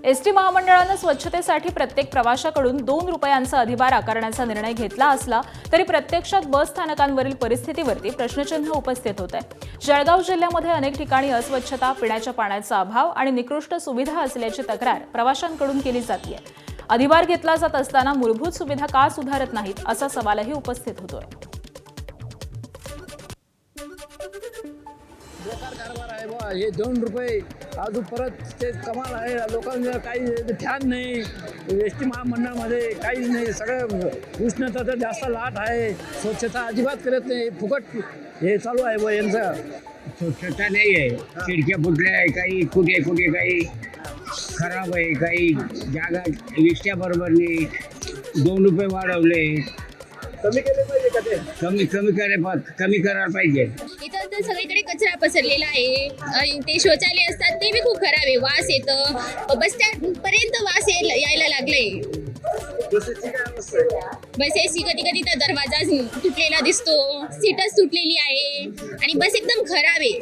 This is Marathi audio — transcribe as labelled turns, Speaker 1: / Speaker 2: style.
Speaker 1: एसटी महामंडळानं स्वच्छतेसाठी प्रत्येक प्रवाशाकडून 2 रुपयांचा अधिभार आकारण्याचा निर्णय घेतला असला तरी प्रत्यक्षात बस स्थानकांवरील परिस्थितीवरती प्रश्नचिन्ह उपस्थित होत आहे। जळगाव जिल्ह्यामध्ये अनेक ठिकाणी अस्वच्छता, पिण्याच्या पाण्याचा अभाव आणि निकृष्ट सुविधा असल्याची तक्रार प्रवाशांकडून केली जाते। अधिभार घेतला जात असताना मूलभूत सुविधा का सुधारत नाहीत असा सवालही उपस्थित होतोय।
Speaker 2: बेकार कारभार आहे बा, हे 2 रुपये अजून परत ते कमाल आहे। लोकांना काही ध्यान नाही, एस टी महामंडळामध्ये काहीच नाही। सगळं उष्णता तर जास्त लाट आहे, स्वच्छता अजिबात करत नाही, फुकट हे चालू आहे बा यांचं।
Speaker 3: स्वच्छता नाही आहे, खिडक्या फुटल्या आहे, काही कुठे कुठे काही खराब आहे, काही जागा रिक्षा बरोबर नाही। 2 रुपये वाढवले,
Speaker 2: कमी केले पाहिजे का ते?
Speaker 3: कमी करायला पाहिजे।
Speaker 4: इथं तर सगळीकडे कचरा पसरलेला आहे आणि ते शौचालय असतात ते बी खूप खराब आहे, वास येतं। बस स्टँड पर्यंत वास यायला लागलंय।
Speaker 2: बसेसची काय अवस्था आहे?
Speaker 4: बसेसची कधी कधी तर दरवाजा तुटलेला दिसतो, सीटच तुटलेली आहे आणि बस एकदम खराब आहे।